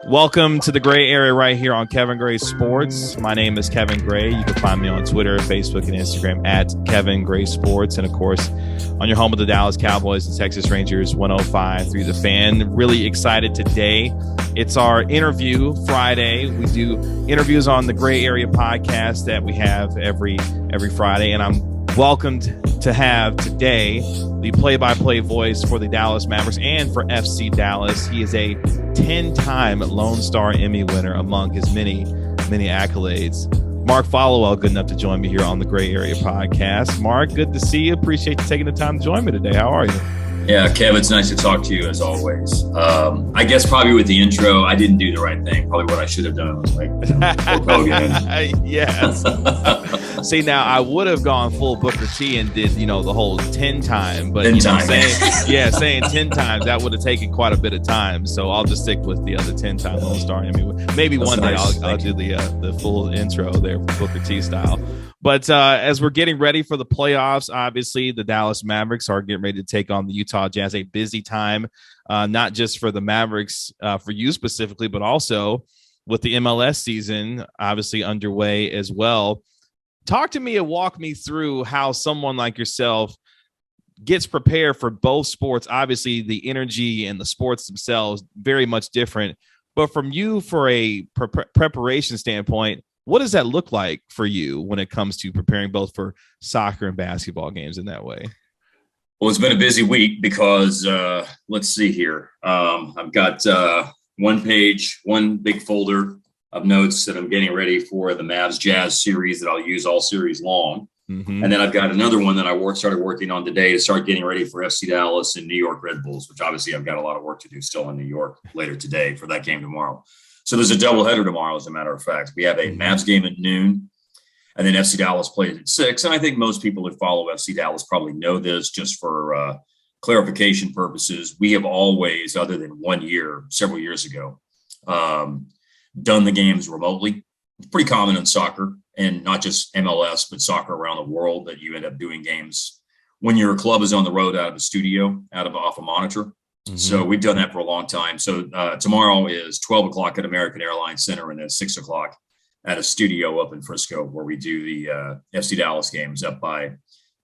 Welcome to the Gray Area right here on Kevin Gray Sports. My name is Kevin Gray. You can find me on Twitter, Facebook, and Instagram at Kevin Gray Sports. And, of course, on your home of the Dallas Cowboys and Texas Rangers 105 through the Fan. Really excited today. It's our interview Friday. We do interviews on the Gray Area podcast that we have every Friday. And I'm welcomed to have today the play-by-play voice for the Dallas Mavericks and for FC Dallas. He is a 10-time Lone Star Emmy winner among his many accolades. Mark Followill, good enough to join me here on the Gray Area podcast. Mark, good to see you. Appreciate you taking the time to join me today. How are you? Yeah, Kev, it's nice to talk to you as always. I guess probably with the intro, I didn't do the right thing. Probably what I should have done was Hulk Hogan. Yes. See, now I would have gone full Booker T and did, the whole 10 time, but saying 10 times, that would have taken quite a bit of time. So I'll just stick with the other 10 time Lone Star Emmy. Maybe that's one nice. Day I'll do the full intro there for Booker T style. But as we're getting ready for the playoffs, obviously the Dallas Mavericks are getting ready to take on the Utah Jazz. A busy time, not just for the Mavericks, for you specifically, but also with the MLS season obviously underway as well. Talk to me and walk me through how someone like yourself gets prepared for both sports. Obviously, the energy and the sports themselves very much different. But from you, for a preparation standpoint, what does that look like for you when it comes to preparing both for soccer and basketball games in that way? Well, it's been a busy week because let's see here. I've got one big folder of notes that I'm getting ready for the Mavs Jazz series that I'll use all series long. Mm-hmm. And then I've got another one that I started working on today to start getting ready for FC Dallas and New York Red Bulls, which obviously I've got a lot of work to do still in New York later today for that game tomorrow. So there's a doubleheader tomorrow, as a matter of fact. We have a Mavs game at noon, and then FC Dallas plays at 6. And I think most people that follow FC Dallas probably know this. Just for clarification purposes, we have always, other than 1 year, several years ago, done the games remotely. It's pretty common in soccer, and not just MLS, but soccer around the world, that you end up doing games when your club is on the road out of a studio, off a monitor. Mm-hmm. So we've done that for a long time. So tomorrow is 12 o'clock at American Airlines Center, and then 6 o'clock at a studio up in Frisco where we do the FC Dallas games up by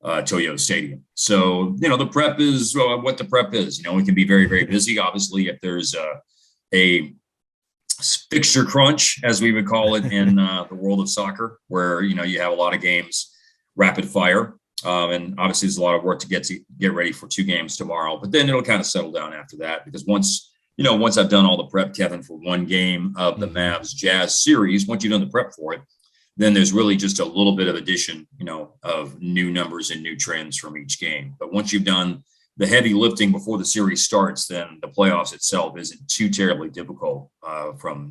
Toyota Stadium. So, the prep is what the prep is. We can be very, very busy. Obviously, if there's a fixture crunch, as we would call it in the world of soccer, where, you have a lot of games rapid fire. And obviously there's a lot of work to get ready for 2 games tomorrow, but then it'll kind of settle down after that, because once I've done all the prep, Kevin, for one game of the Mavs Jazz series, once you've done the prep for it, then there's really just a little bit of addition, of new numbers and new trends from each game. But once you've done the heavy lifting before the series starts, then the playoffs itself isn't too terribly difficult.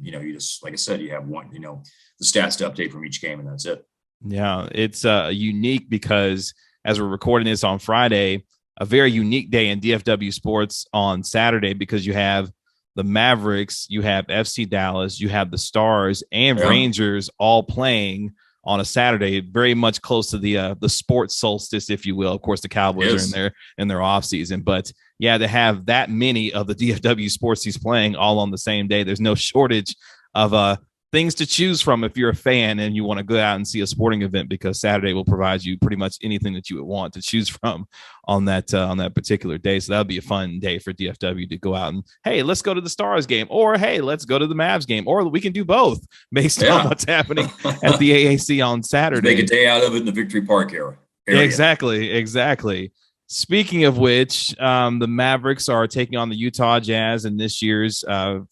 You just, like I said, you have one, the stats to update from each game, and that's it. Yeah, it's unique because as we're recording this on Friday, a very unique day in DFW sports on Saturday, because you have the Mavericks, you have FC Dallas, you have the Stars and Rangers all playing on a Saturday, very much close to the sports solstice, if you will. Of course, the Cowboys are in their off season, but yeah, to have that many of the DFW sports teams playing all on the same day, there's no shortage of things to choose from if you're a fan and you want to go out and see a sporting event, because Saturday will provide you pretty much anything that you would want to choose from on that particular day. So that'll be a fun day for DFW to go out and, hey, let's go to the Stars game, or hey, let's go to the Mavs game, or we can do both based on what's happening at the AAC on Saturday. Make a day out of it in the Victory Park area. Exactly. Speaking of which, the Mavericks are taking on the Utah Jazz in this year's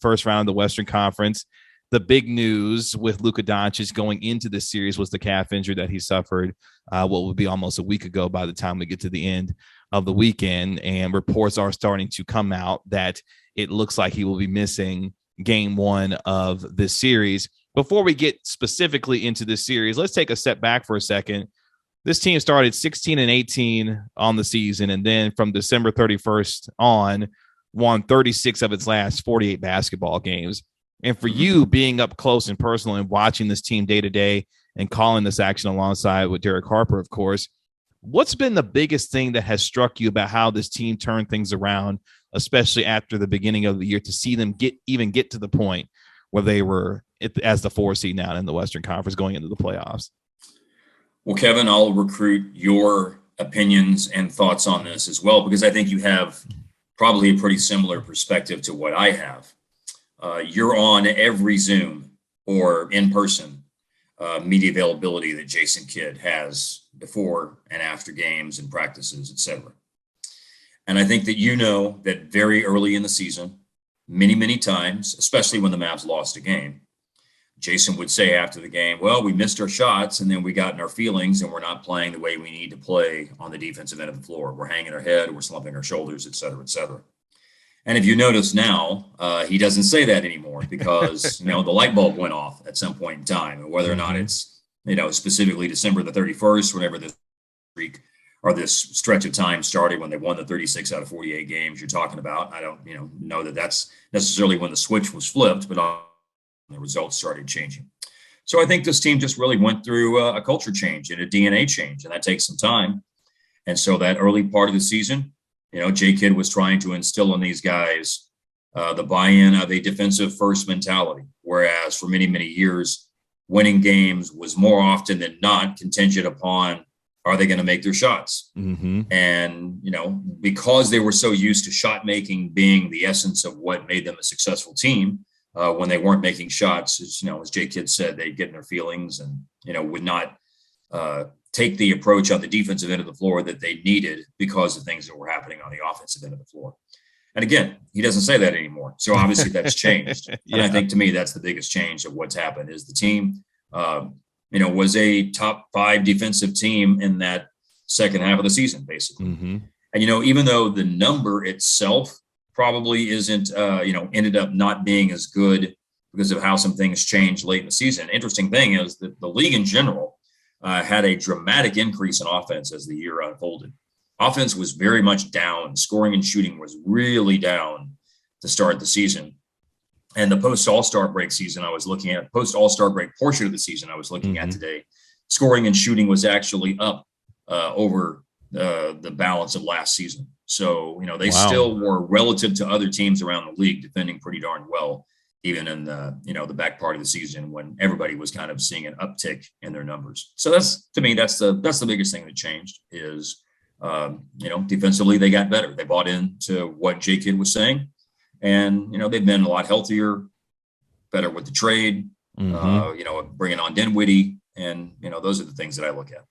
first round of the Western Conference. The big news with Luka Doncic going into this series was the calf injury that he suffered what would be almost a week ago by the time we get to the end of the weekend. And reports are starting to come out that it looks like he will be missing game 1 of this series. Before we get specifically into this series, let's take a step back for a second. This team started 16-18 on the season, and then from December 31st on, won 36 of its last 48 basketball games. And for you, being up close and personal and watching this team day to day and calling this action alongside with Derek Harper, of course, what's been the biggest thing that has struck you about how this team turned things around, especially after the beginning of the year, to see them get to the point where they were as the 4 seed now in the Western Conference going into the playoffs. Well, Kevin, I'll recruit your opinions and thoughts on this as well, because I think you have probably a pretty similar perspective to what I have. You're on every Zoom or in-person media availability that Jason Kidd has before and after games and practices, etc. And I think that you know that very early in the season, many times, especially when the Mavs lost a game, Jason would say after the game, well, we missed our shots and then we got in our feelings and we're not playing the way we need to play on the defensive end of the floor. We're hanging our head, we're slumping our shoulders, et cetera, et cetera. And if you notice now, he doesn't say that anymore because, the light bulb went off at some point in time. And whether or not it's, specifically December the 31st, whenever this streak or this stretch of time started when they won the 36 out of 48 games you're talking about. I don't, know that that's necessarily when the switch was flipped, but the results started changing. So I think this team just really went through a culture change and a DNA change, and that takes some time. And so that early part of the season, Jay Kidd was trying to instill in these guys the buy-in of a defensive first mentality, whereas for many years, winning games was more often than not contingent upon, are they going to make their shots? Mm-hmm. And, because they were so used to shot making being the essence of what made them a successful team, when they weren't making shots, as Jay Kidd said, they'd get in their feelings and, would not take the approach on the defensive end of the floor that they needed because of things that were happening on the offensive end of the floor. And again, he doesn't say that anymore. So obviously that's changed. Yeah. And I think to me, that's the biggest change of what's happened is the team, was a top 5 defensive team in that second half of the season, basically. Mm-hmm. And, even though the number itself probably isn't, ended up not being as good because of how some things changed late in the season. Interesting thing is that the league in general had a dramatic increase in offense as the year unfolded. Offense was very much down. Scoring and shooting was really down to start the season. And the post-All-Star break season I was looking at, post-All-Star break portion of the season I was looking at today, scoring and shooting was actually up over the balance of last season. So, they still were relative to other teams around the league defending pretty darn well, even in the, the back part of the season when everybody was kind of seeing an uptick in their numbers. So that's the biggest thing that changed is, defensively they got better. They bought into what Jay Kidd was saying. And, they've been a lot healthier, better with the trade, bringing on Dinwiddie. And, those are the things that I look at.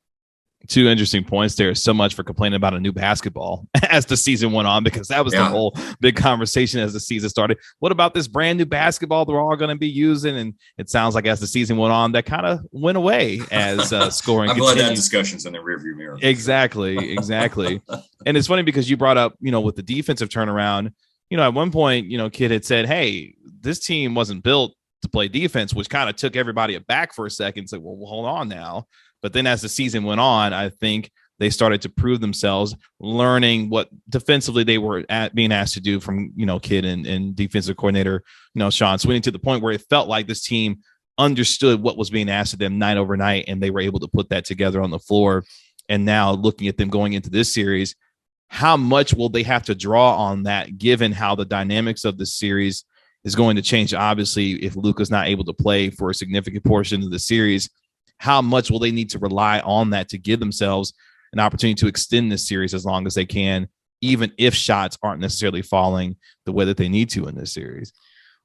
2 interesting points there. So much for complaining about a new basketball as the season went on, because that was the whole big conversation as the season started. What about this brand new basketball they're all going to be using? And it sounds like as the season went on, that kind of went away as scoring. I'm glad that discussion's in the rearview mirror. Exactly. And it's funny because you brought up, with the defensive turnaround, at one point, Kidd had said, hey, this team wasn't built to play defense, which kind of took everybody aback for a second. It's like, well, hold on now. But then as the season went on, I think they started to prove themselves, learning what defensively they were being asked to do from, Kidd and defensive coordinator, Sean Sweeney, to the point where it felt like this team understood what was being asked of them night over night, and they were able to put that together on the floor. And now looking at them going into this series, how much will they have to draw on that, given how the dynamics of the series is going to change? Obviously, if Luka's not able to play for a significant portion of the series, how much will they need to rely on that to give themselves an opportunity to extend this series as long as they can, even if shots aren't necessarily falling the way that they need to in this series?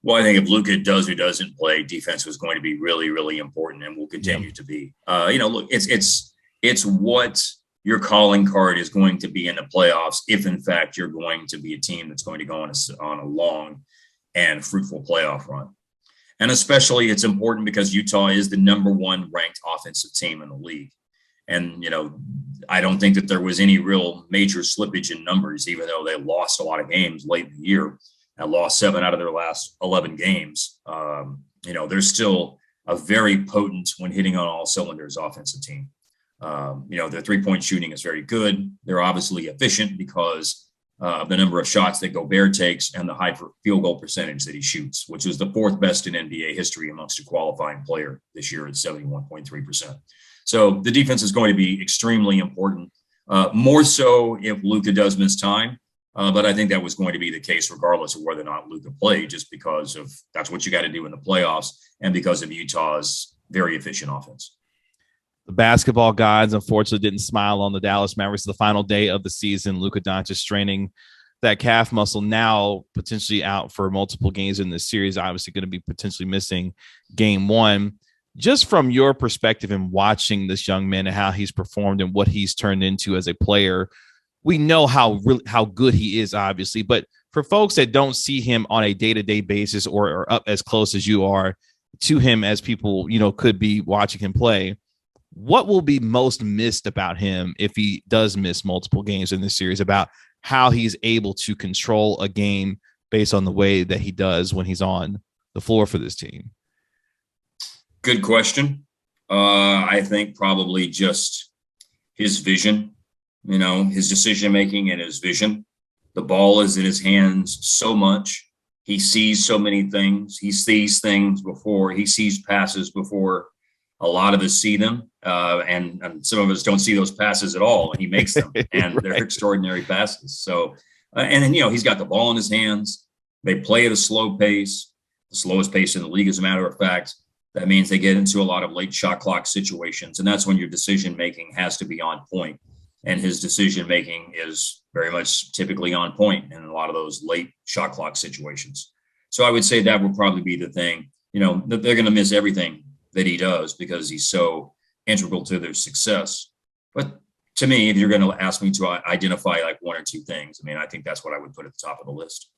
Well, I think if Luka does or doesn't play, defense was going to be really important and will continue to be. Look, it's what your calling card is going to be in the playoffs if, in fact, you're going to be a team that's going to go on a long and fruitful playoff run. And especially it's important because Utah is the number 1 ranked offensive team in the league. And, I don't think that there was any real major slippage in numbers, even though they lost a lot of games late in the year and lost 7 out of their last 11 games. They're still a very potent, when hitting on all cylinders, offensive team. Their 3-point shooting is very good. They're obviously efficient because of the number of shots that Gobert takes and the high field goal percentage that he shoots, which is the 4th best in NBA history amongst a qualifying player this year at 71.3%. So the defense is going to be extremely important, more so if Luka does miss time. But I think that was going to be the case regardless of whether or not Luka played, just because of that's what you got to do in the playoffs and because of Utah's very efficient offense. The basketball gods, unfortunately, didn't smile on the Dallas Mavericks the final day of the season. Luka Doncic straining that calf muscle, now potentially out for multiple games in this series, obviously going to be potentially missing game one. Just from your perspective in watching this young man and how he's performed and what he's turned into as a player, we know how good he is, obviously. But for folks that don't see him on a day-to-day basis or up as close as you are to him as people, could be watching him play, what will be most missed about him if he does miss multiple games in this series, about how he's able to control a game based on the way that he does when he's on the floor for this team? Good question. I think probably just his vision, his decision-making and his vision. The ball is in his hands so much. He sees so many things. He sees things before. He sees passes before a lot of us see them. And some of us don't see those passes at all. And he makes them. And they're extraordinary passes. So, and then, he's got the ball in his hands. They play at a slow pace, the slowest pace in the league, as a matter of fact. That means they get into a lot of late shot clock situations. And that's when your decision-making has to be on point. And his decision-making is very much typically on point in a lot of those late shot clock situations. So I would say that would probably be the thing. They're going to miss everything that he does because he's so integral to their success. But to me, if you're going to ask me to identify like one or two things, I think that's what I would put at the top of the list.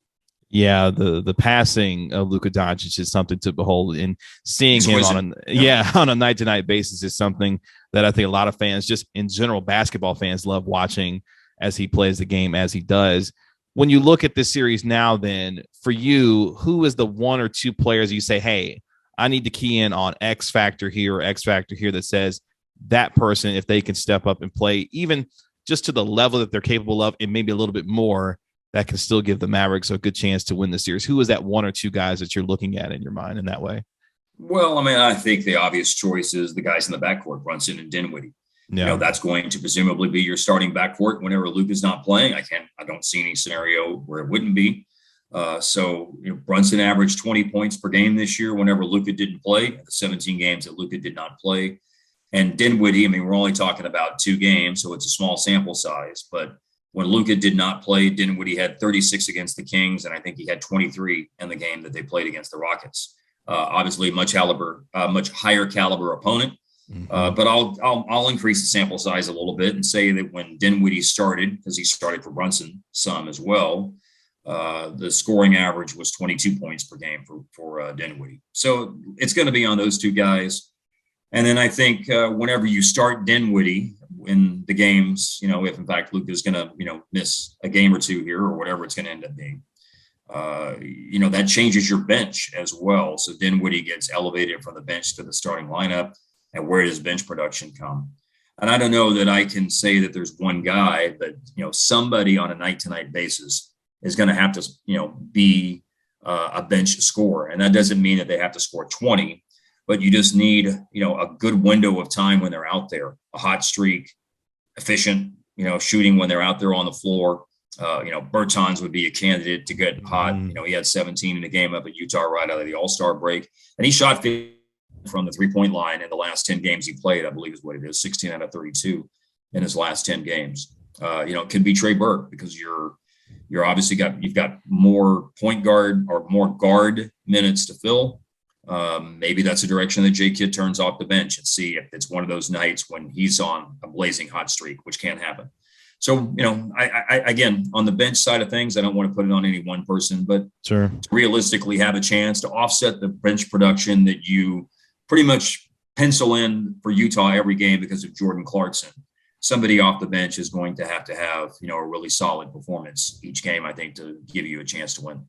Yeah, the passing of Luka Doncic is something to behold, and seeing him on a night-to-night basis is something that I think a lot of fans, just in general, basketball fans, love watching as he plays the game as he does. When you look at this series now, then, for you, who is the one or two players you say, hey, I need to key in on X factor here or X factor here, that says that person, if they can step up and play even just to the level that they're capable of and maybe a little bit more, that can still give the Mavericks a good chance to win the series? Who is that one or two guys that you're looking at in your mind in that way? Well, I think the obvious choice is the guys in the backcourt, Brunson and Dinwiddie. Yeah. That's going to presumably be your starting backcourt whenever Luka's not playing. I don't see any scenario where it wouldn't be. So Brunson averaged 20 points per game this year whenever Luka didn't play, the 17 games that Luka did not play. And Dinwiddie, we're only talking about 2 games, so it's a small sample size. But when Luka did not play, Dinwiddie had 36 against the Kings, and I think he had 23 in the game that they played against the Rockets. Obviously, much higher caliber opponent. Mm-hmm. But I'll increase the sample size a little bit and say that when Dinwiddie started, because he started for Brunson some as well, the scoring average was 22 points per game for Dinwiddie. So it's going to be on those two guys. And then I think whenever you start Dinwiddie in the games, if in fact Luka is going to, miss a game or two here or whatever it's going to end up being, that changes your bench as well. So Dinwiddie gets elevated from the bench to the starting lineup. And where does bench production come? And I don't know that I can say that there's one guy, but, somebody on a night-to-night basis is going to have to, be a bench scorer. And that doesn't mean that they have to score 20, but you just need, a good window of time when they're out there, a hot streak, efficient, shooting when they're out there on the floor. Bertans would be a candidate to get hot. He had 17 in the game up at Utah right out of the All-Star break, and he shot 50 from the three-point line in the last 10 games he played, I believe is what it is, 16 out of 32 in his last 10 games. It could be Trey Burke because you're obviously you've got more point guard or more guard minutes to fill. Maybe that's a direction that J Kidd turns off the bench and see if it's one of those nights when he's on a blazing hot streak, which can happen. So, I again, on the bench side of things, I don't want to put it on any one person, but sure, to realistically have a chance to offset the bench production that you pretty much pencil in for Utah every game because of Jordan Clarkson. Somebody off the bench is going to have, a really solid performance each game, I think, to give you a chance to win.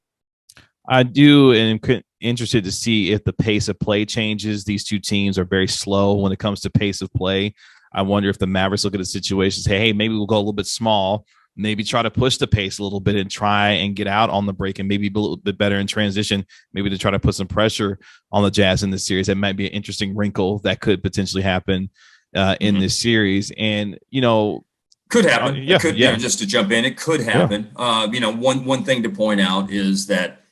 I do, and I'm interested to see if the pace of play changes. These two teams are very slow when it comes to pace of play. I wonder if the Mavericks look at the situation and say, hey, maybe we'll go a little bit small, maybe try to push the pace a little bit and try and get out on the break and maybe be a little bit better in transition, maybe to try to put some pressure on the Jazz in this series. That might be an interesting wrinkle that could potentially happen in this series. And, Could happen. Just to jump in, it could happen. Yeah. One thing to point out is that,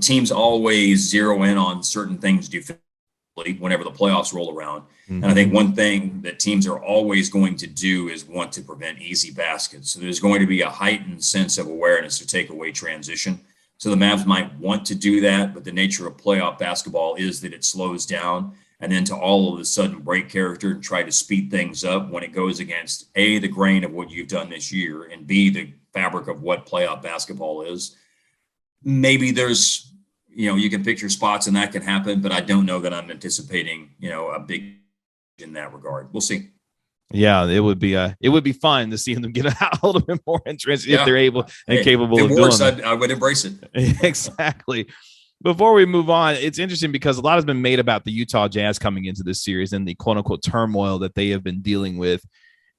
teams always zero in on certain things defensively whenever the playoffs roll around. Mm-hmm. And I think one thing that teams are always going to do is want to prevent easy baskets. So there's going to be a heightened sense of awareness to take away transition. So the Mavs might want to do that, but the nature of playoff basketball is that it slows down. And then to all of a sudden break character and try to speed things up when it goes against A, the grain of what you've done this year, and B, the fabric of what playoff basketball is. Maybe there's, you can pick your spots and that can happen, but I don't know that I'm anticipating, a big in that regard. We'll see. Yeah, it would be fun to see them get a little bit more interest if they're able and capable of doing it. I would embrace it. Exactly. Before we move on, it's interesting because a lot has been made about the Utah Jazz coming into this series and the quote unquote turmoil that they have been dealing with.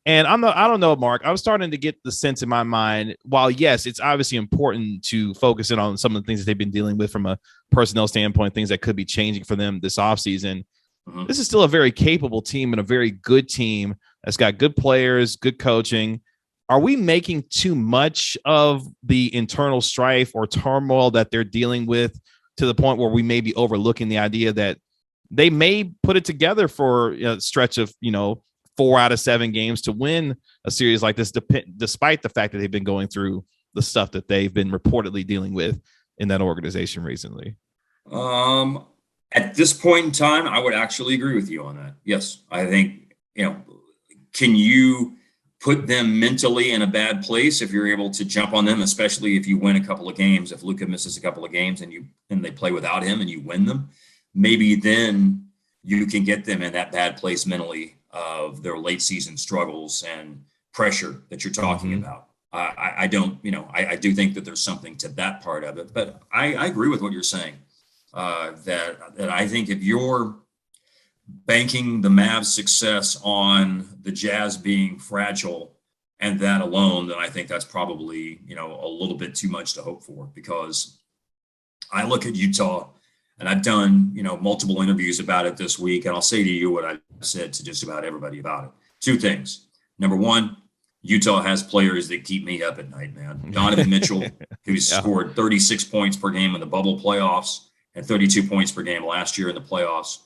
And I don't know, Mark, I was starting to get the sense in my mind, while yes, it's obviously important to focus in on some of the things that they've been dealing with from a personnel standpoint, things that could be changing for them this offseason. Mm-hmm. This is still a very capable team and a very good team that's got good players, good coaching. Are we making too much of the internal strife or turmoil that they're dealing with to the point where we may be overlooking the idea that they may put it together for a stretch of, 4 out of 7 games to win a series like this, despite the fact that they've been going through the stuff that they've been reportedly dealing with in that organization recently? At this point in time, I would actually agree with you on that. Yes. I think, can you put them mentally in a bad place if you're able to jump on them, especially if you win a couple of games? If Luka misses a couple of games and they play without him and you win them, maybe then you can get them in that bad place mentally of their late season struggles and pressure that you're talking about. I don't, I do think that there's something to that part of it, but I agree with what you're saying. That I think if you're banking the Mavs' success on the Jazz being fragile and that alone, then I think that's probably, a little bit too much to hope for, because I look at Utah and I've done, multiple interviews about it this week. And I'll say to you what I said to just about everybody about it. 2 things. Number one, Utah has players that keep me up at night, man. Donovan Mitchell, who's scored 36 points per game in the bubble playoffs and 32 points per game last year in the playoffs.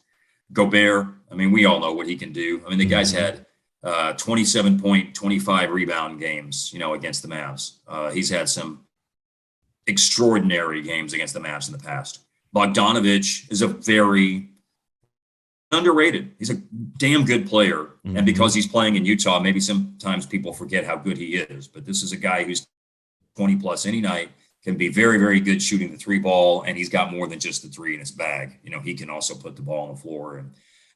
Gobert, we all know what he can do. The guy's had 27 point, 25 rebound games, against the Mavs. He's had some extraordinary games against the Mavs in the past. Bogdanovich is a very underrated. He's a damn good player. Mm-hmm. And because he's playing in Utah, maybe sometimes people forget how good he is. But this is a guy who's 20 plus any night, can be very, very good shooting the 3 ball. And he's got more than just the 3 in his bag. He can also put the ball on the floor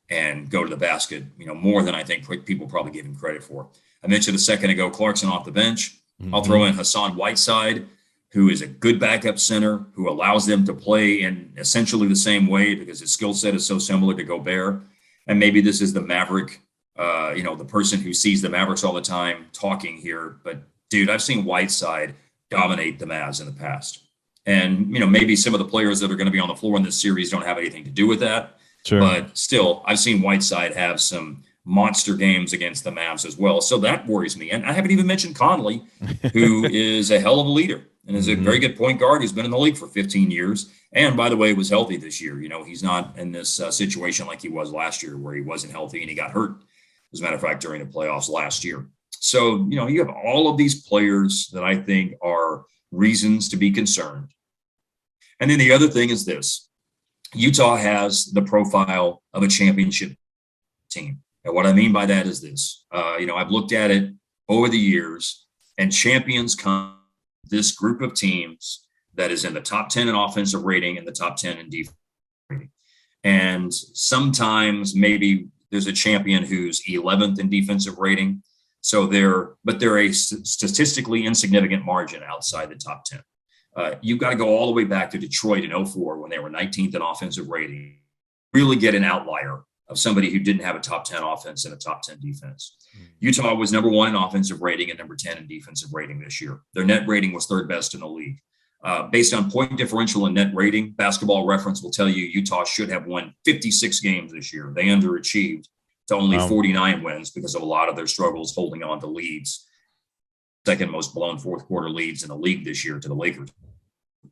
and go to the basket, more than I think people probably give him credit for. I mentioned a second ago, Clarkson off the bench. Mm-hmm. I'll throw in Hassan Whiteside, who is a good backup center, who allows them to play in essentially the same way because his skill set is so similar to Gobert. And maybe this is the Maverick, the person who sees the Mavericks all the time talking here. But, dude, I've seen Whiteside dominate the Mavs in the past. And, maybe some of the players that are going to be on the floor in this series don't have anything to do with that. Sure. But still, I've seen Whiteside have some monster games against the Mavs as well. So that worries me. And I haven't even mentioned Conley, who is a hell of a leader and is a very good point guard who's been in the league for 15 years. And by the way, was healthy this year. He's not in this situation like he was last year where he wasn't healthy and he got hurt, as a matter of fact, during the playoffs last year. So, you have all of these players that I think are reasons to be concerned. And then the other thing is this. Utah has the profile of a championship team. And what I mean by that is this. I've looked at it over the years, and champions come this group of teams that is in the top 10 in offensive rating and the top 10 in defensive rating. And sometimes maybe there's a champion who's 11th in defensive rating. So they're a statistically insignificant margin outside the top 10. You've got to go all the way back to Detroit in 2004 when they were 19th in offensive rating. Really get an outlier of somebody who didn't have a top 10 offense and a top 10 defense. Utah was number 1 in offensive rating and number 10 in defensive rating this year. Their net rating was 3rd best in the league. Based on point differential and net rating, Basketball Reference will tell you Utah should have won 56 games this year. They underachieved to only 49 wins because of a lot of their struggles holding on to leads. Second most blown fourth quarter leads in the league this year to the Lakers.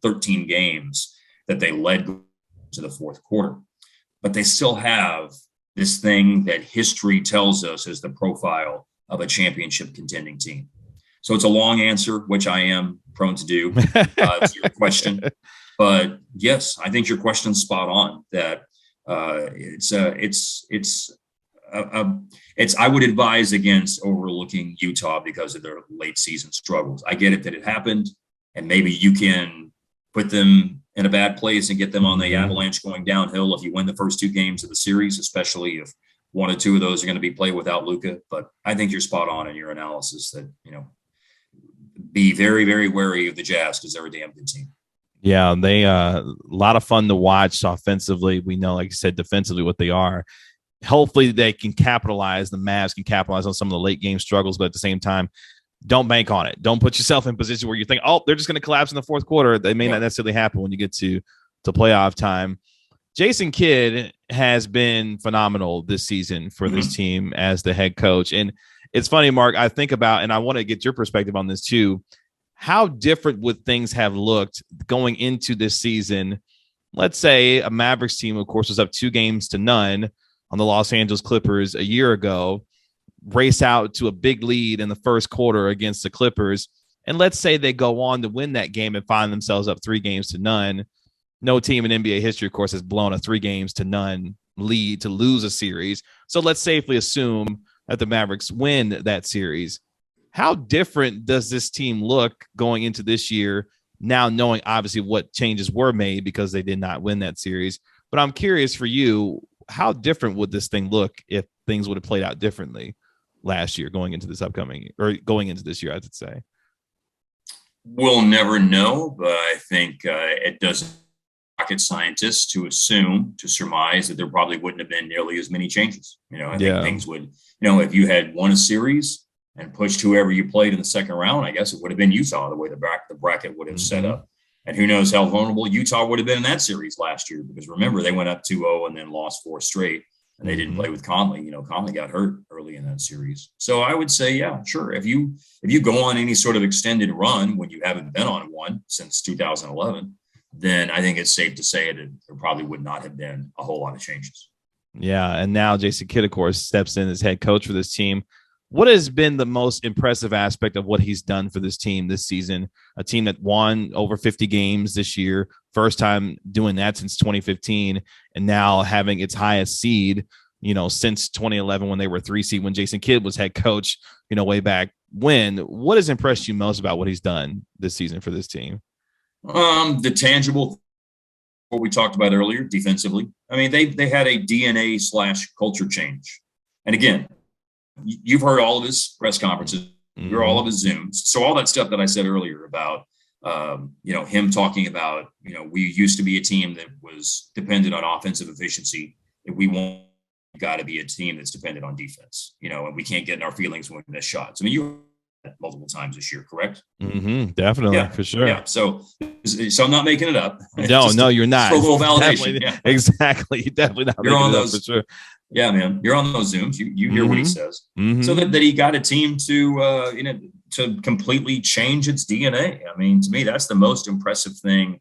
13 games that they led to the fourth quarter. But they still have this thing that history tells us is the profile of a championship contending team. So it's a long answer, which I am prone to do to your question. But yes, I think your question's spot on. That I would advise against overlooking Utah because of their late season struggles. I get it that it happened, and maybe you can put them in a bad place and get them on the avalanche going downhill if you win the first two games of the series, especially if one or two of those are going to be played without Luka. But I think you're spot on in your analysis that, be very, very wary of the Jazz because they're a damn good team. Yeah, they a lot of fun to watch offensively. We know, like you said, defensively what they are. Hopefully they can capitalize. The Mavs can capitalize on some of the late game struggles, but at the same time, don't bank on it. Don't put yourself in a position where you think, oh, they're just going to collapse in the fourth quarter. They may not necessarily happen when you get to playoff time. Jason Kidd has been phenomenal this season for this team as the head coach. And it's funny, Mark, I think about, and I want to get your perspective on this too, how different would things have looked going into this season? Let's say a Mavericks team, of course, was up 2-0 on the Los Angeles Clippers a year ago, race out to a big lead in the first quarter against the Clippers. And let's say they go on to win that game and find themselves up 3-0. No team in NBA history, of course, has blown a 3-0 lead to lose a series. So let's safely assume that the Mavericks win that series. How different does this team look going into this year, now knowing obviously what changes were made because they did not win that series? But I'm curious for you, how different would this thing look if things would have played out differently last year going into this year, I should say? We'll never know, but I think it doesn't rocket scientists to surmise that there probably wouldn't have been nearly as many changes. I think things would, if you had won a series and pushed whoever you played in the second round, I guess it would have been Utah the way the bracket would have set up. And who knows how vulnerable Utah would have been in that series last year, because remember, they went up 2-0 and then lost 4 straight, and they didn't play with Conley. Conley got hurt early in that series. So I would say, yeah, sure. If you go on any sort of extended run when you haven't been on one since 2011, then I think it's safe to say that there probably would not have been a whole lot of changes. Yeah, and now Jason Kidd, of course, steps in as head coach for this team. What has been the most impressive aspect of what he's done for this team this season? A team that won over 50 games this year, first time doing that since 2015, and now having its highest seed, since 2011 when they were 3 seed when Jason Kidd was head coach, way back when. What has impressed you most about what he's done this season for this team? The tangible, what we talked about earlier, defensively. I mean, they had a DNA/culture change, and again, you've heard all of his press conferences, you're all of his Zooms. So all that stuff that I said earlier about, him talking about, we used to be a team that was dependent on offensive efficiency. And we got to be a team that's dependent on defense, and we can't get in our feelings when we miss shots. I mean, you heard that multiple times this year, correct? Definitely. Yeah, for sure. Yeah. So I'm not making it up. No, you're not. A little validation. Yeah. Exactly. You're definitely not. You're on those for sure. Yeah, man, you're on those Zooms. You hear what he says. So that he got a team to completely change its DNA. I mean, to me, that's the most impressive thing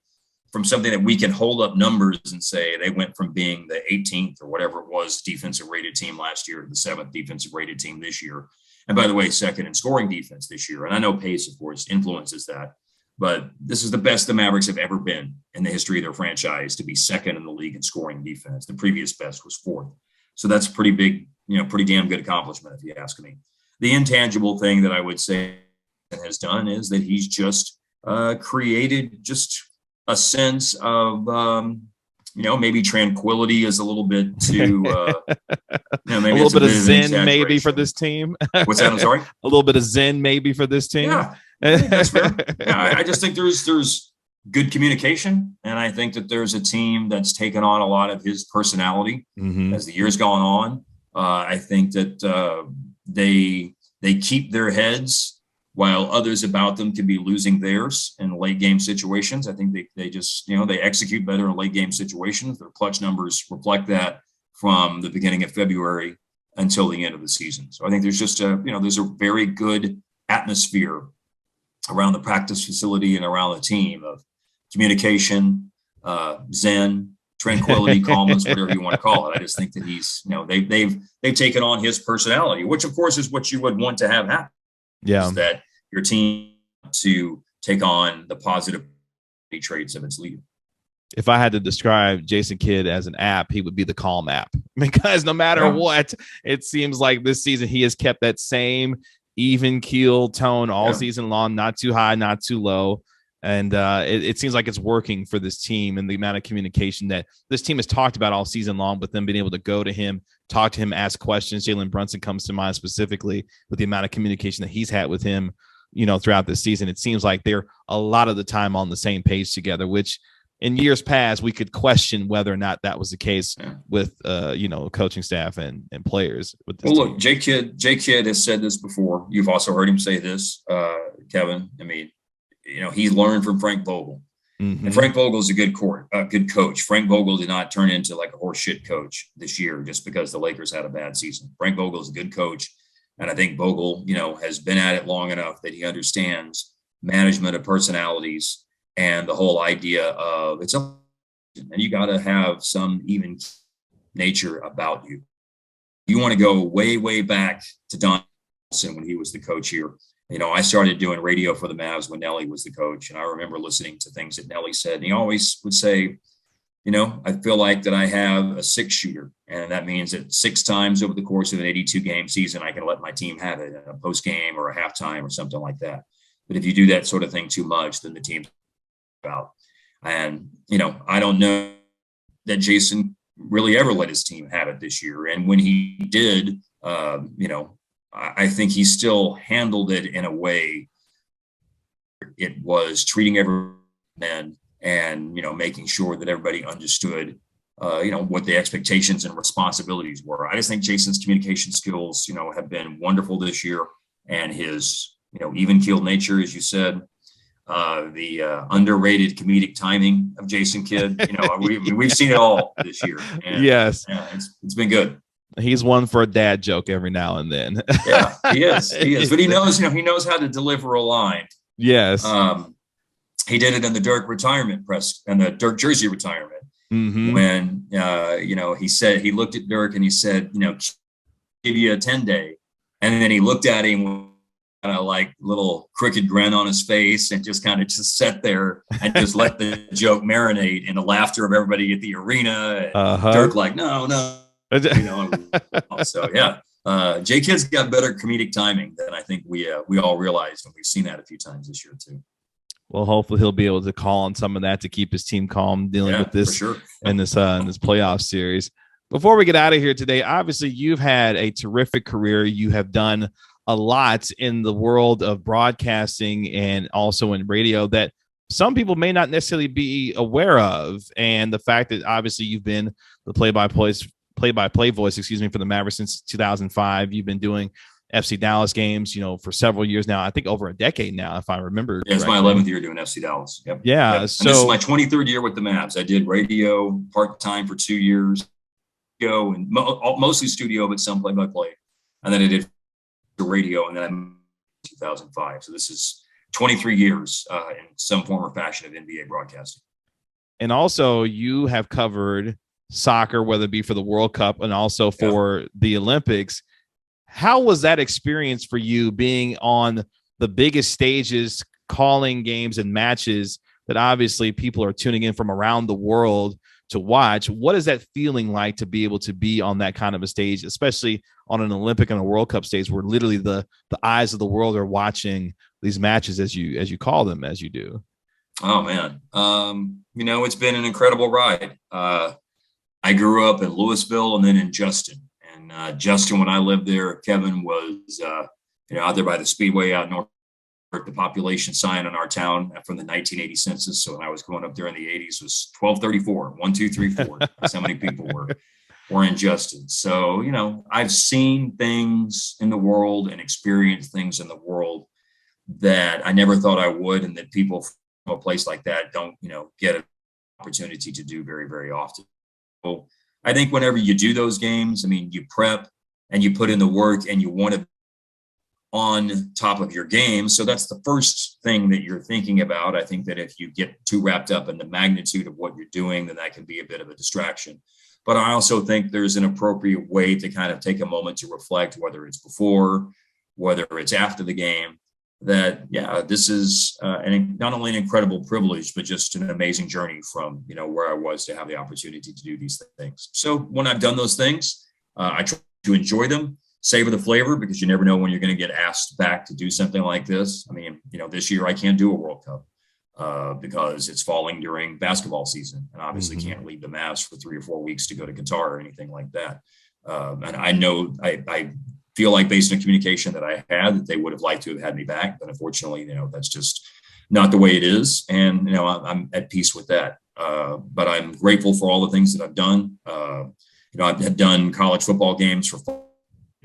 from something that we can hold up numbers and say they went from being the 18th or whatever it was defensive rated team last year to the 7th defensive rated team this year. And by the way, second in scoring defense this year. And I know pace, of course, influences that. But this is the best the Mavericks have ever been in the history of their franchise, to be second in the league in scoring defense. The previous best was 4th. So that's pretty big, pretty damn good accomplishment, if you ask me. The intangible thing that I would say has done is that he's just created just a sense of, maybe tranquility is a little bit too, maybe a little bit of zen maybe for this team. What's that? I'm sorry? A little bit of zen maybe for this team. Yeah, I think that's fair. Yeah, I just think there's good communication, and I think that there's a team that's taken on a lot of his personality as the years gone on. I think that they keep their heads while others about them could be losing theirs in late game situations. I think they just they execute better in late game situations. Their clutch numbers reflect that from the beginning of February until the end of the season. So I think there's just there's a very good atmosphere around the practice facility and around the team of communication, zen, tranquility, calmness, whatever you want to call it. I just think that he's, they've taken on his personality, which of course is what you would want to have happen. Yeah. Is that your team to take on the positive traits of its leader. If I had to describe Jason Kidd as an app, he would be the calm app, because no matter what, it seems like this season he has kept that same even keel tone all season long, not too high, not too low. And it seems like it's working for this team, and the amount of communication that this team has talked about all season long, but then being able to go to him, talk to him, ask questions. Jalen Brunson comes to mind specifically with the amount of communication that he's had with him, throughout this season. It seems like they're a lot of the time on the same page together, which in years past, we could question whether or not that was the case with, coaching staff and players. With this look, Jay Kidd has said this before. You've also heard him say this, Kevin. I mean, he learned from Frank Vogel. Mm-hmm. And Frank Vogel is a good coach. Frank Vogel did not turn into like a horse shit coach this year just because the Lakers had a bad season. Frank Vogel is a good coach. And I think Vogel, has been at it long enough that he understands management of personalities and the whole idea of and you got to have some even nature about you. You want to go way, way back to Don Nelson when he was the coach here. I started doing radio for the Mavs when Nelly was the coach. And I remember listening to things that Nelly said. And he always would say, I feel like that I have a 6-shooter. And that means that 6 times over the course of an 82-game season, I can let my team have it in a post-game or a halftime or something like that. But if you do that sort of thing too much, then the team's out. And, I don't know that Jason really ever let his team have it this year. And when he did, I think he still handled it in a way it was treating everyone and, making sure that everybody understood, what the expectations and responsibilities were. I just think Jason's communication skills, have been wonderful this year, and his, even-keeled nature, as you said, the underrated comedic timing of Jason Kidd, we've seen it all this year. And, yes. It's been good. He's one for a dad joke every now and then. Yeah, he is. But he knows how to deliver a line. Yes. He did it in the Dirk retirement press and the Dirk jersey retirement. Mm-hmm. When, he looked at Dirk and he said, give you a 10-day. And then he looked at him kind of like little crooked grin on his face and just sat there and just let the joke marinate in the laughter of everybody at the arena. And Dirk like, no. So yeah, Jay Kidd's got better comedic timing than I think we all realized, and we've seen that a few times this year too. Well, hopefully he'll be able to call on some of that to keep his team calm dealing with this in this playoff series. Before we get out of here today, obviously you've had a terrific career. You have done a lot in the world of broadcasting and also in radio that some people may not necessarily be aware of. And the fact that obviously you've been the play-by-play voice, for the Mavericks since 2005. You've been doing FC Dallas games, for several years now. I think over a decade now, if I remember. Yeah, it's my 11th year doing FC Dallas. Yep. Yeah. Yep. So and this is my 23rd year with the Mavs. I did radio part-time for 2 years, and mostly studio, but some play-by-play. And then I did the radio, and then I'm 2005. So this is 23 years in some form or fashion of NBA broadcasting. And also you have covered soccer, whether it be for the World Cup and also for the Olympics. How was that experience for you, being on the biggest stages, calling games and matches that obviously people are tuning in from around the world to watch? What is that feeling like to be able to be on that kind of a stage, especially on an Olympic and a World Cup stage where literally the eyes of the world are watching these matches as you call them, as you do? Oh man. It's been an incredible ride. I grew up in Louisville and then in Justin. And Justin, when I lived there, Kevin, was out there by the Speedway out north. The population sign in our town from the 1980 census. So when I was growing up there in the 80s was 1234, 1, 2, 3, 4. That's how many people were in Justin. So, I've seen things in the world and experienced things in the world that I never thought I would, and that people from a place like that don't, get an opportunity to do very, very often. So I think whenever you do those games, you prep, and you put in the work and you want to be on top of your game. So that's the first thing that you're thinking about. I think that if you get too wrapped up in the magnitude of what you're doing, then that can be a bit of a distraction. But I also think there's an appropriate way to kind of take a moment to reflect, whether it's before, whether it's after the game, that, yeah, this is not only an incredible privilege, but just an amazing journey from, where I was to have the opportunity to do these things. So when I've done those things, I try to enjoy them, savor the flavor, because you never know when you're going to get asked back to do something like this. I mean, this year I can't do a World Cup because it's falling during basketball season, and obviously can't leave the Mavs for 3 or 4 weeks to go to Qatar or anything like that. And I know I feel like, based on communication that I had, that they would have liked to have had me back, but unfortunately, that's just not the way it is. And, I'm at peace with that. But I'm grateful for all the things that I've done. I've done college football games for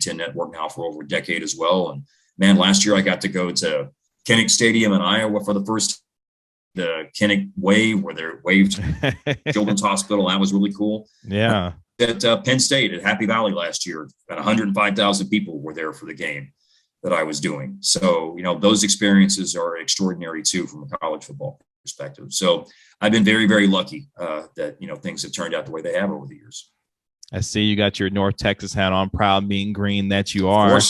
10 Network now for over a decade as well. And man, last year I got to go to Kinnick Stadium in Iowa for the first, the Kinnick Wave, where they're waved Children's Hospital. That was really cool. Yeah. At Penn State at Happy Valley last year, about 105,000 people were there for the game that I was doing. So, those experiences are extraordinary too, from a college football perspective. So I've been very, very lucky that, things have turned out the way they have over the years. I see you got your North Texas hat on, proud being green that you are.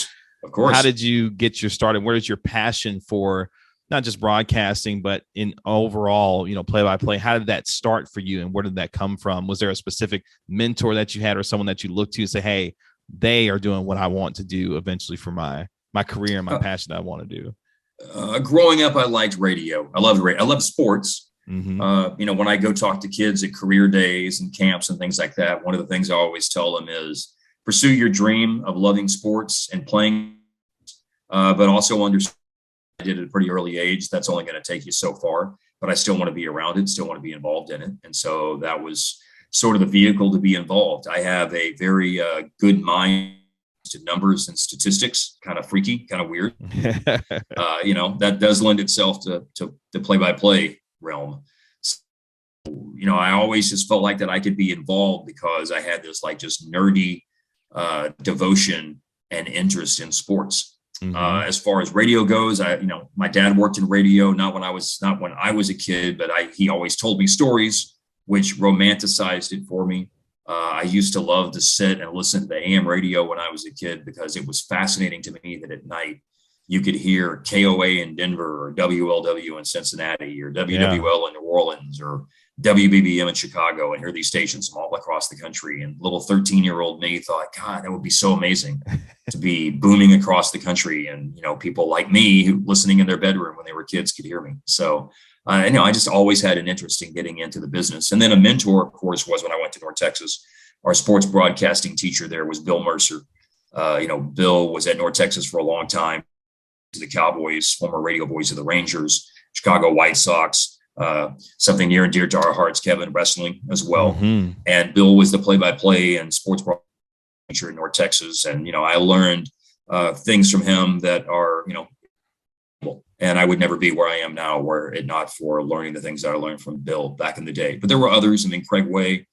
Of course. How did you get your start, and where is your passion for not just broadcasting, but in overall, play-by-play? How did that start for you, and where did that come from? Was there a specific mentor that you had, or someone that you looked to say, hey, they are doing what I want to do eventually for my career and my passion that I want to do? Growing up, I liked radio. I loved radio. I loved sports. Mm-hmm. When I go talk to kids at career days and camps and things like that, one of the things I always tell them is pursue your dream of loving sports and playing, but also understand, I did at a pretty early age, that's only going to take you so far, but I still want to be around it, still want to be involved in it. And so that was sort of the vehicle to be involved. I have a very good mind to numbers and statistics, kind of freaky, kind of weird. That does lend itself to play-by-play realm. So, I always just felt like that I could be involved because I had this just nerdy devotion and interest in sports. As far as radio goes, my dad worked in radio, not when I was a kid, but he always told me stories which romanticized it for me. I used to love to sit and listen to the AM radio when I was a kid, because it was fascinating to me that at night you could hear KOA in Denver, or WLW in Cincinnati, or WWL in New Orleans, or WBBM in Chicago, and hear these stations from all across the country. And little 13-year-old me thought, God, that would be so amazing to be booming across the country. And, people like me who listening in their bedroom when they were kids could hear me. So, I just always had an interest in getting into the business. And then a mentor, of course, was when I went to North Texas. Our sports broadcasting teacher there was Bill Mercer. Bill was at North Texas for a long time. The Cowboys, former radio voice of the Rangers, Chicago White Sox, something near and dear to our hearts, Kevin, wrestling as well. Mm-hmm. And Bill was the play-by-play and sports broadcasting teacher in North Texas. And, I learned things from him that are, and I would never be where I am now were it not for learning the things that I learned from Bill back in the day. But there were others. Craig Way,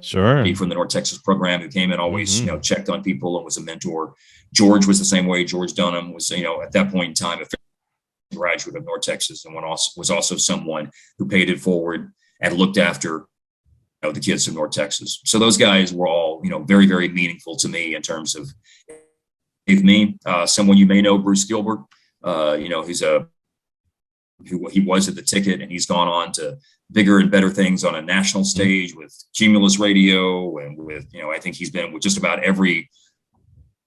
sure, from the North Texas program, who came in, always, checked on people and was a mentor. George was the same way. George Dunham was, at that point in time, a graduate of North Texas, and was also someone who paid it forward and looked after the kids from North Texas. So those guys were all, very, very meaningful to me in terms of someone you may know, Bruce Gilbert. He was at the Ticket, and he's gone on to bigger and better things on a national stage with Cumulus Radio, and with, I think he's been with just about every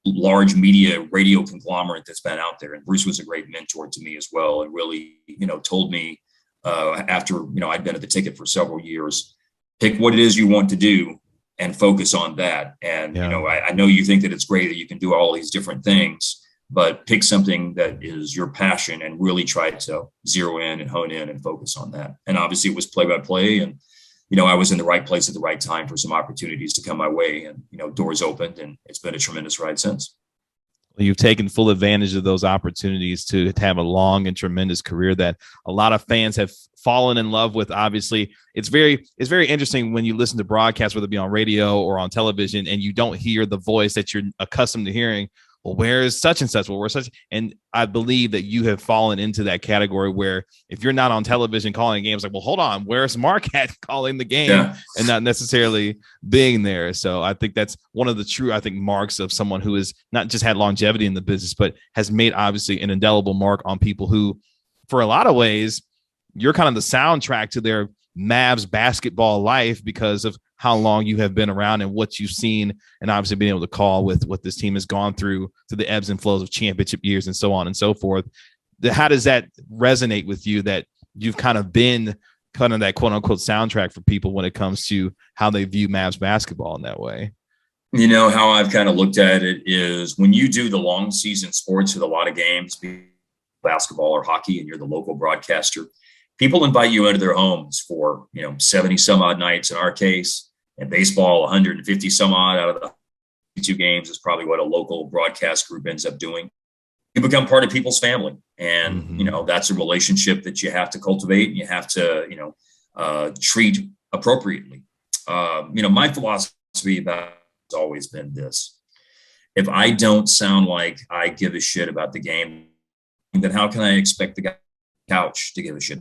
large media radio conglomerate that's been out there. And Bruce was a great mentor to me as well, and really, told me after, I'd been at the Ticket for several years, pick what it is you want to do and focus on that. And, I know you think that it's great that you can do all these different things, but pick something that is your passion and really try to zero in and hone in and focus on that. And obviously it was play-by-play, and, I was in the right place at the right time for some opportunities to come my way, and, doors opened, and it's been a tremendous ride since. You've taken full advantage of those opportunities to have a long and tremendous career that a lot of fans have fallen in love with. Obviously, it's very interesting when you listen to broadcasts, whether it be on radio or on television, and you don't hear the voice that you're accustomed to hearing. Well, where is such and such? Well, where's such? And I believe that you have fallen into that category where if you're not on television calling games, like, well, hold on, where's Mark at calling the game and not necessarily being there? So I think that's one of the true, marks of someone who has not just had longevity in the business, but has made obviously an indelible mark on people who, for a lot of ways, you're kind of the soundtrack to their Mavs basketball life because of how long you have been around and what you've seen, and obviously being able to call with what this team has gone through the ebbs and flows of championship years and so on and so forth. How does that resonate with you, that you've kind of been kind of that quote unquote soundtrack for people when it comes to how they view Mavs basketball in that way? You know, how I've kind of looked at it is when you do the long season sports with a lot of games, basketball or hockey, and you're the local broadcaster, people invite you into their homes for, 70 some odd nights in our case, and baseball, 150 some odd out of the 52 games is probably what a local broadcast group ends up doing. You become part of people's family. And, that's a relationship that you have to cultivate and you have to, treat appropriately. My philosophy about it has always been this: if I don't sound like I give a shit about the game, then how can I expect the guy on the couch to give a shit?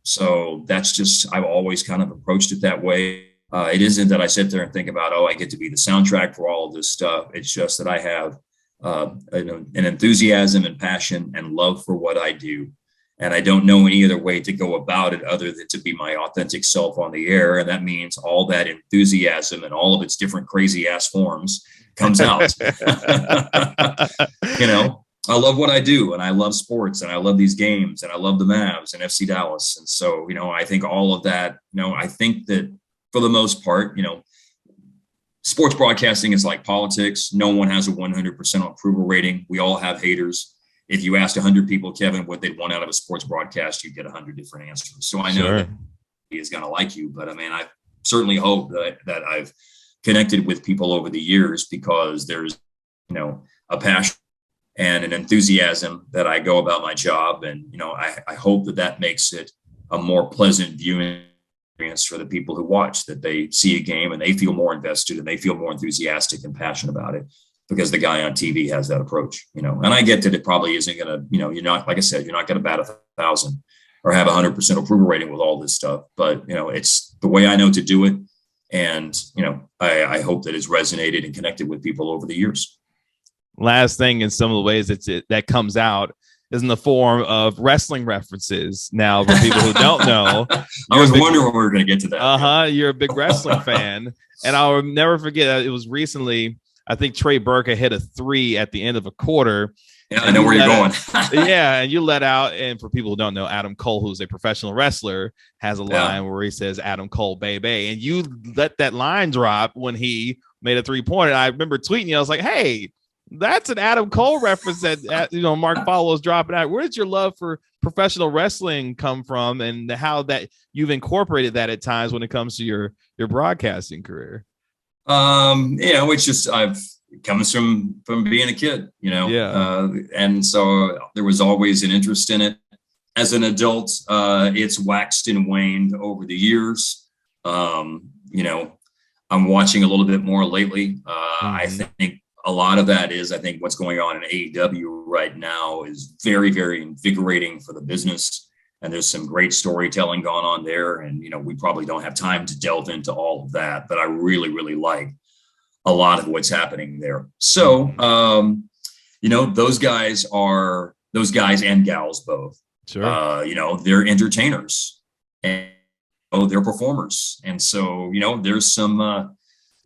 So that's just, I've always kind of approached it that way. It isn't that I sit there and think about, I get to be the soundtrack for all of this stuff. It's just that I have an enthusiasm and passion and love for what I do. And I don't know any other way to go about it other than to be my authentic self on the air. And that means all that enthusiasm and all of its different crazy ass forms comes out. I love what I do, and I love sports, and I love these games, and I love the Mavs and FC Dallas. And so, I think all of that, I think that for the most part, sports broadcasting is like politics. No one has a 100% approval rating. We all have haters. If you asked 100 people, Kevin, what they'd want out of a sports broadcast, you'd get 100 different answers. So I know that he is going to like you, but I certainly hope that I've connected with people over the years, because there's, a passion and an enthusiasm that I go about my job. And, I hope that makes it a more pleasant viewing experience for the people who watch, that they see a game and they feel more invested and they feel more enthusiastic and passionate about it because the guy on TV has that approach, and I get that it probably isn't going to, you're not, like I said, you're not going to bat 1,000 or have 100% approval rating with all this stuff, but, it's the way I know to do it. And, I hope that it's resonated and connected with people over the years. Last thing, in some of the ways that comes out is in the form of wrestling references. Now, for people who don't know, I was wondering when we were going to get to that. You're a big wrestling fan, and I'll never forget. It was recently, I think Trey Burke hit a 3 at the end of a quarter. Yeah, I know where you're going. And you let out. And for people who don't know, Adam Cole, who's a professional wrestler, has a line where he says, "Adam Cole, baby," and you let that line drop when he made a 3-pointer. I remember tweeting you. I was like, "Hey, that's an Adam Cole reference that Mark Followill is dropping out." Where did your love for professional wrestling come from, and how that you've incorporated that at times when it comes to your broadcasting career? It's just it comes from being a kid, and so there was always an interest in it. As an adult, it's waxed and waned over the years. I'm watching a little bit more lately. I think a lot of that is, what's going on in AEW right now is very, very invigorating for the business. And there's some great storytelling going on there. And, we probably don't have time to delve into all of that, but I really, really like a lot of what's happening there. So, those guys and gals both, they're entertainers and they're performers. And so, there's some,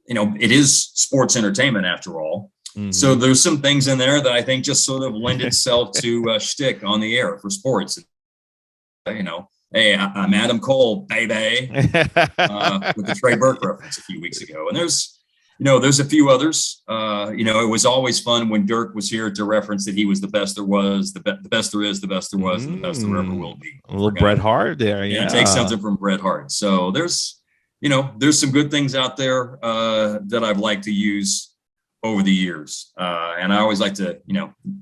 it is sports entertainment after all. Mm-hmm. So there's some things in there that I think just sort of lend itself to shtick on the air for sports. Hey, I'm Adam Cole, baby, with the Trey Burke reference a few weeks ago. And there's a few others. It was always fun when Dirk was here to reference that he was the best there was, the best there is, the best there was, and the best there ever will be. A little Bret Hart there. Yeah. Take something from Bret Hart. So there's some good things out there that I've liked to use over the years. And I always like to,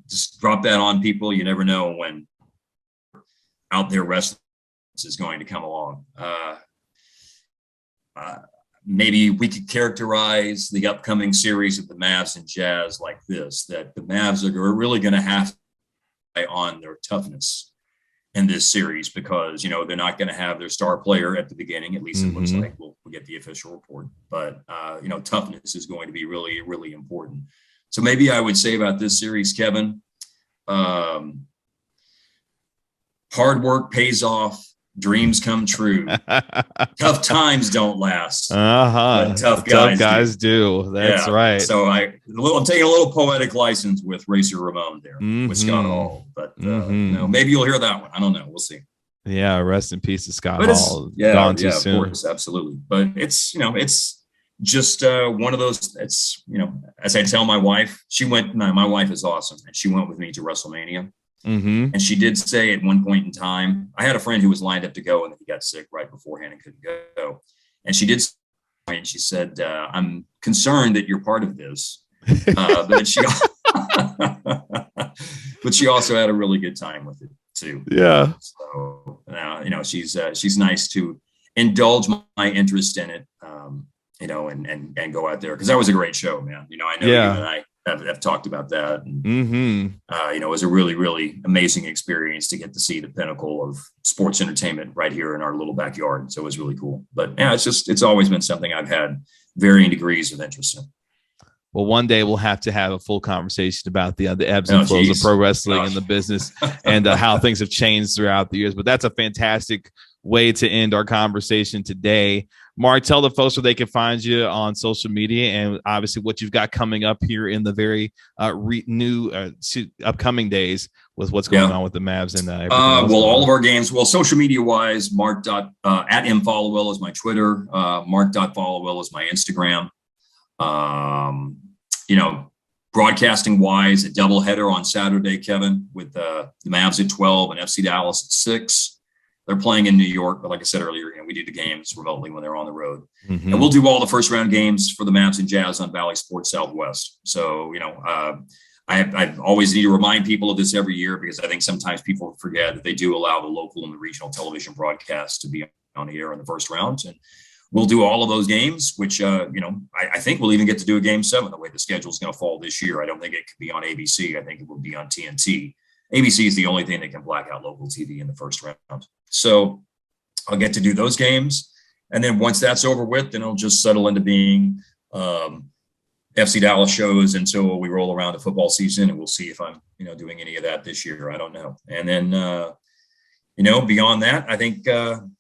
just drop that on people. You never know when out there wrestling is going to come along. Maybe we could characterize the upcoming series of the Mavs and Jazz like this, that the Mavs are really going to have to rely on their toughness in this series because, they're not going to have their star player at the beginning. At least it looks like we'll get the official report. But, toughness is going to be really, really important. So maybe I would say about this series, Kevin, hard work pays off. Dreams come true. Tough times don't last. But tough guys do. That's right. So I'm taking a little poetic license with Racer Ramon there with Scott Hall. But maybe you'll hear that one. I don't know. We'll see. Yeah, rest in peace to Scott Hall. Gone too soon. Of course, absolutely. But it's just one of those. It's as I tell my wife, my wife is awesome, and she went with me to WrestleMania. And she did say at one point in time, I had a friend who was lined up to go and he got sick right beforehand and couldn't go. And she did, and she said, I'm concerned that you're part of this. But she also had a really good time with it too. Yeah. So, she's nice to indulge my interest in it, and go out there. Cause that was a great show, man. I know you and I have talked about that. And, it was a really, really amazing experience to get to see the pinnacle of sports entertainment right here in our little backyard. So it was really cool. But yeah, it's always been something I've had varying degrees of interest in. Well, one day we'll have to have a full conversation about the ebbs and flows of pro wrestling and the business and how things have changed throughout the years. But that's a fantastic way to end our conversation today. Mark, tell the folks where they can find you on social media and obviously what you've got coming up here in the very new upcoming days with what's going on with the Mavs and everything else. Well, all of our games. Well, social media wise, Mark at @mfollowill is my Twitter. Mark.followill is my Instagram. Broadcasting wise, a doubleheader on Saturday, Kevin, with the Mavs at 12 and FC Dallas at 6. They're playing in New York, but like I said earlier, we do the games remotely when they're on the road. And we'll do all the first round games for the Mavs and Jazz on Valley Sports Southwest. So, I always need to remind people of this every year because I think sometimes people forget that they do allow the local and the regional television broadcasts to be on the air in the first round. And we'll do all of those games, which, I think we'll even get to do a game 7 the way the schedule is going to fall this year. I don't think it could be on ABC. I think it will be on TNT. ABC is the only thing that can black out local TV in the first round. So I'll get to do those games. And then once that's over with, then it'll just settle into being FC Dallas shows until we roll around the football season. And we'll see if I'm, doing any of that this year. I don't know. And then, beyond that, I think I'm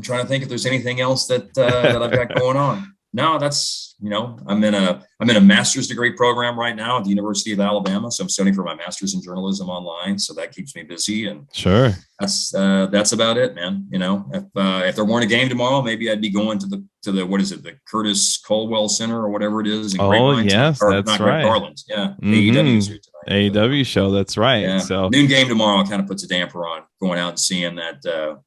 trying to think if there's anything else that I've got going on. No, that's, I'm in a master's degree program right now at the University of Alabama. So I'm studying for my master's in journalism online. So that keeps me busy. And sure, that's about it, man. If there weren't a game tomorrow, maybe I'd be going to the what is it? The Curtis Colwell Center or whatever it is. Yes, that's right. Garland. Yeah. AEW's here tonight. AEW show. That's right. Yeah. So noon game tomorrow kind of puts a damper on going out and seeing that,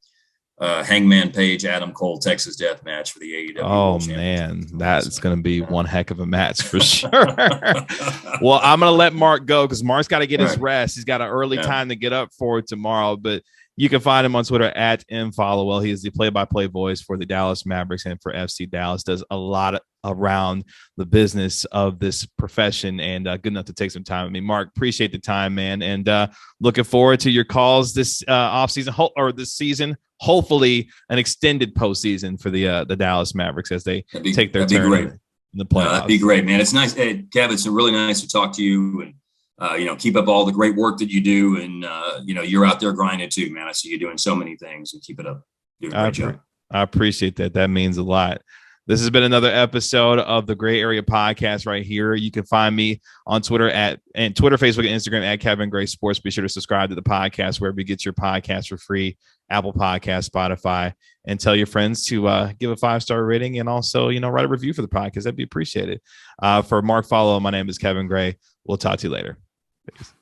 Hangman Page, Adam Cole, Texas Death match for the AEW. Oh man, that's going to be one heck of a match for sure. Well, I'm going to let Mark go because Mark's got to get his rest. He's got an early time to get up for tomorrow, but you can find him on Twitter at @mfollowill. He is the play-by-play voice for the Dallas Mavericks and for FC Dallas. Does a lot around the business of this profession and good enough to take some time with me. Mark, appreciate the time, man, and looking forward to your calls this offseason or this season. Hopefully, an extended postseason for the Dallas Mavericks as they take their turn in the playoffs. That'd be great, man. It's nice, hey, Kev. It's really nice to talk to you and. Keep up all the great work that you do. And, you're out there grinding too, man. I see you doing so many things and keep it up. Doing a great job. I appreciate that. That means a lot. This has been another episode of the Gray Area Podcast right here. You can find me on Twitter, Facebook, and Instagram at Kevin Gray Sports. Be sure to subscribe to the podcast wherever you get your podcast for free, Apple Podcasts, Spotify, and tell your friends to give a 5-star rating and also, write a review for the podcast. That'd be appreciated. For Mark Followill, my name is Kevin Gray. We'll talk to you later. Peace.